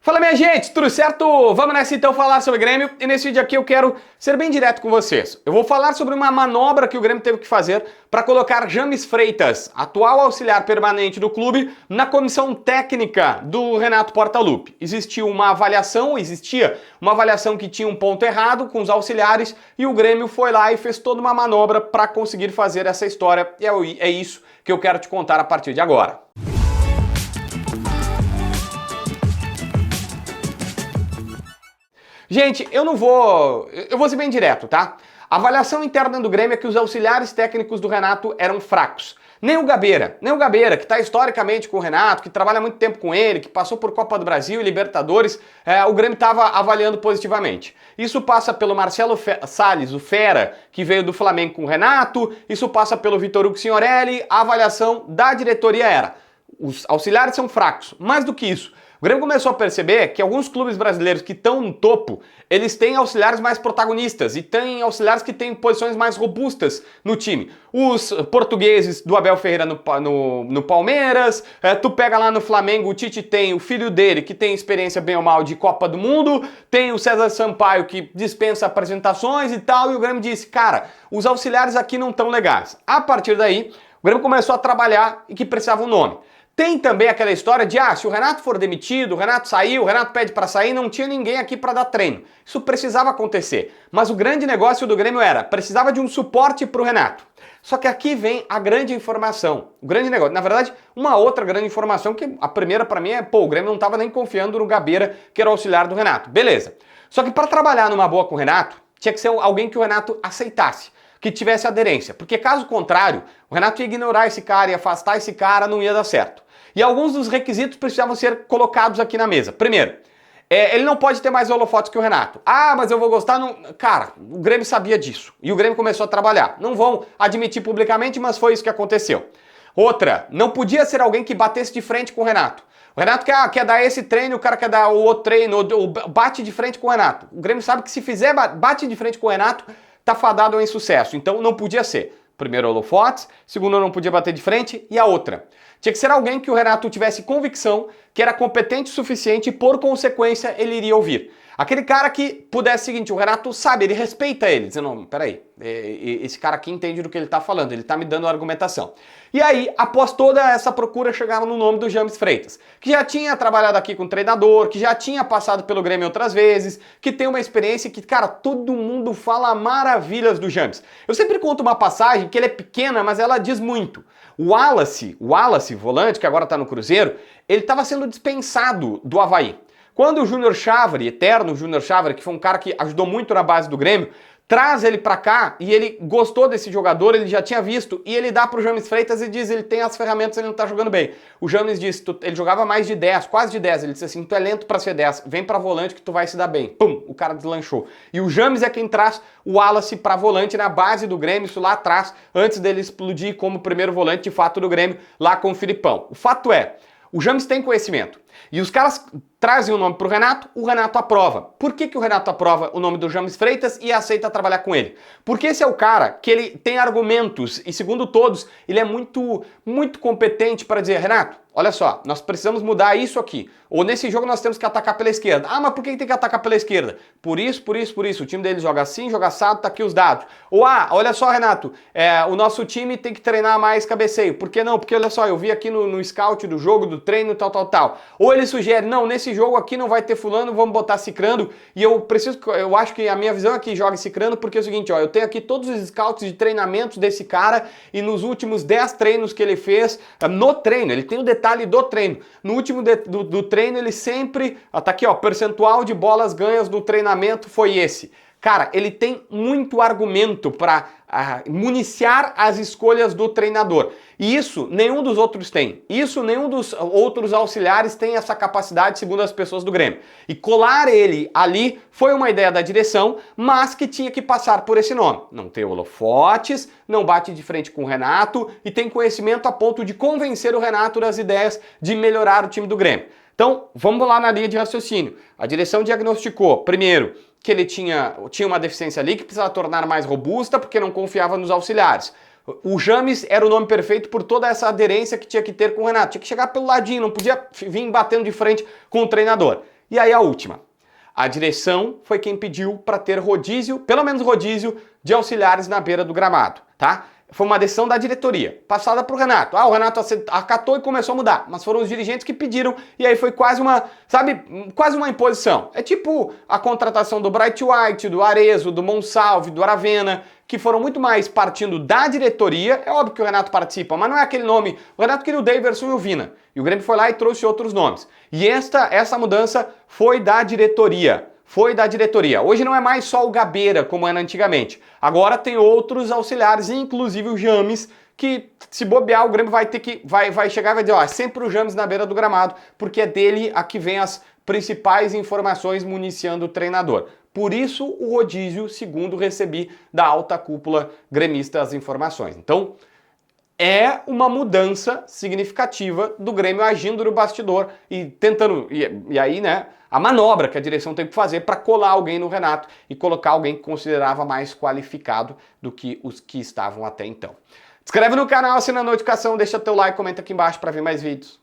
Fala minha gente, tudo certo? Vamos nessa então falar sobre o Grêmio e nesse vídeo aqui eu quero ser bem direto com vocês. Eu vou falar sobre uma manobra que o Grêmio teve que fazer para colocar James Freitas, atual auxiliar permanente do clube, na comissão técnica do Renato Portaluppi. Existia uma avaliação que tinha um ponto errado com os auxiliares e o Grêmio foi lá e fez toda uma manobra para conseguir fazer essa história e é isso que eu quero te contar a partir de agora. Gente, eu vou ser bem direto, tá? A avaliação interna do Grêmio é que os auxiliares técnicos do Renato eram fracos. Nem o Gabeira, que está historicamente com o Renato, que trabalha muito tempo com ele, que passou por Copa do Brasil e Libertadores, o Grêmio estava avaliando positivamente. Isso passa pelo Marcelo Salles, o Fera, que veio do Flamengo com o Renato, isso passa pelo Vitor Hugo Signorelli, a avaliação da diretoria era: os auxiliares são fracos. Mais do que isso, o Grêmio começou a perceber que alguns clubes brasileiros que estão no topo, eles têm auxiliares mais protagonistas e têm auxiliares que têm posições mais robustas no time. Os portugueses do Abel Ferreira no Palmeiras, tu pega lá no Flamengo, o Tite tem o filho dele que tem experiência bem ou mal de Copa do Mundo, tem o César Sampaio que dispensa apresentações e tal, e o Grêmio disse, cara, os auxiliares aqui não estão legais. A partir daí, o Grêmio começou a trabalhar e que precisava um nome. Tem também aquela história de, se o Renato for demitido, o Renato saiu, o Renato pede para sair, não tinha ninguém aqui para dar treino. Isso precisava acontecer. Mas o grande negócio do Grêmio precisava de um suporte para o Renato. Só que aqui vem a grande informação, o grande negócio. Na verdade, uma outra grande informação, que a primeira para mim o Grêmio não estava nem confiando no Gabeira, que era o auxiliar do Renato. Beleza. Só que para trabalhar numa boa com o Renato, tinha que ser alguém que o Renato aceitasse, que tivesse aderência, porque caso contrário, o Renato ia ignorar esse cara, ia afastar esse cara, não ia dar certo. E alguns dos requisitos precisavam ser colocados aqui na mesa. Primeiro, ele não pode ter mais holofotes que o Renato. Mas eu vou gostar... Cara, o Grêmio sabia disso. E o Grêmio começou a trabalhar. Não vão admitir publicamente, mas foi isso que aconteceu. Outra, não podia ser alguém que batesse de frente com o Renato. O Renato quer dar esse treino, o cara quer dar o outro treino, ou bate de frente com o Renato. O Grêmio sabe que se fizer bate de frente com o Renato, tá fadado ao insucesso. Então não podia ser. Primeiro, holofotes. Segundo, não podia bater de frente. E a outra, tinha que ser alguém que o Renato tivesse convicção que era competente o suficiente e, por consequência, ele iria ouvir. Aquele cara que pudesse o seguinte, o Renato sabe, ele respeita ele, dizendo, não, peraí, esse cara aqui entende do que ele tá falando, ele tá me dando a argumentação. E aí, após toda essa procura, chegaram no nome do James Freitas, que já tinha trabalhado aqui com treinador, que já tinha passado pelo Grêmio outras vezes, que tem uma experiência que, cara, todo mundo fala maravilhas do James. Eu sempre conto uma passagem que ele é pequena, mas ela diz muito. O Wallace, volante, que agora tá no Cruzeiro, ele estava sendo dispensado do Avaí. Quando o Júnior Chávere, eterno Júnior Chávere, que foi um cara que ajudou muito na base do Grêmio, traz ele pra cá e ele gostou desse jogador, ele já tinha visto, e ele dá pro James Freitas e diz, ele tem as ferramentas, ele não tá jogando bem. O James disse, ele jogava mais de 10, quase de 10, ele disse assim, tu é lento pra ser 10, vem pra volante que tu vai se dar bem. Pum, o cara deslanchou. E o James é quem traz o Wallace pra volante na base do Grêmio, isso lá atrás, antes dele explodir como primeiro volante de fato do Grêmio, lá com o Filipão. O fato é, o James tem conhecimento. E os caras trazem o nome pro Renato, o Renato aprova. Por que o Renato aprova o nome do James Freitas e aceita trabalhar com ele? Porque esse é o cara que ele tem argumentos e, segundo todos, ele é muito competente para dizer, Renato, olha só, nós precisamos mudar isso aqui. Ou nesse jogo nós temos que atacar pela esquerda. Mas por que tem que atacar pela esquerda? Por isso. O time dele joga assim, joga assado, tá aqui os dados. Ou, olha só, Renato, o nosso time tem que treinar mais cabeceio. Por que não? Porque, olha só, eu vi aqui no scout do jogo, do treino, tal. Ou ele sugere, não, nesse jogo aqui não vai ter fulano, vamos botar cicrano, e eu acho que a minha visão é que joga cicrano, porque é o seguinte, eu tenho aqui todos os scouts de treinamentos desse cara, e nos últimos 10 treinos que ele fez, no treino, ele tem o detalhe do treino, no último do treino ele sempre, tá aqui, percentual de bolas ganhas do treinamento foi esse. Cara, ele tem muito argumento para municiar as escolhas do treinador. E isso nenhum dos outros tem. Isso nenhum dos outros auxiliares tem essa capacidade, segundo as pessoas do Grêmio. E colar ele ali foi uma ideia da direção, mas que tinha que passar por esse nome. Não tem holofotes, não bate de frente com o Renato e tem conhecimento a ponto de convencer o Renato das ideias de melhorar o time do Grêmio. Então, vamos lá na linha de raciocínio. A direção diagnosticou, primeiro, que ele tinha uma deficiência ali que precisava tornar mais robusta porque não confiava nos auxiliares. O James era o nome perfeito por toda essa aderência que tinha que ter com o Renato. Tinha que chegar pelo ladinho, não podia vir batendo de frente com o treinador. E aí a última. A direção foi quem pediu para ter rodízio, pelo menos rodízio, de auxiliares na beira do gramado, tá? Foi uma decisão da diretoria, passada pro Renato. O Renato acatou e começou a mudar, mas foram os dirigentes que pediram e aí foi quase uma, sabe, quase uma imposição. É tipo a contratação do Bright White, do Arezzo, do Monsalve, do Aravena, que foram muito mais partindo da diretoria. É óbvio que o Renato participa, mas não é aquele nome. O Renato queria o Daverson e o Vina. E o Grêmio foi lá e trouxe outros nomes. E essa mudança foi da diretoria. Foi da diretoria. Hoje não é mais só o Gabeira, como era antigamente. Agora tem outros auxiliares, inclusive o James, que se bobear, o Grêmio vai ter que vai chegar e vai dizer, ó, é sempre o James na beira do gramado, porque é dele a que vem as principais informações municiando o treinador. Por isso o rodízio, segundo recebi da alta cúpula gremista as informações. Então, é uma mudança significativa do Grêmio agindo no bastidor e tentando, e aí, né, a manobra que a direção tem que fazer para colar alguém no Renato e colocar alguém que considerava mais qualificado do que os que estavam até então. Se inscreve no canal, assina a notificação, deixa teu like, comenta aqui embaixo para ver mais vídeos.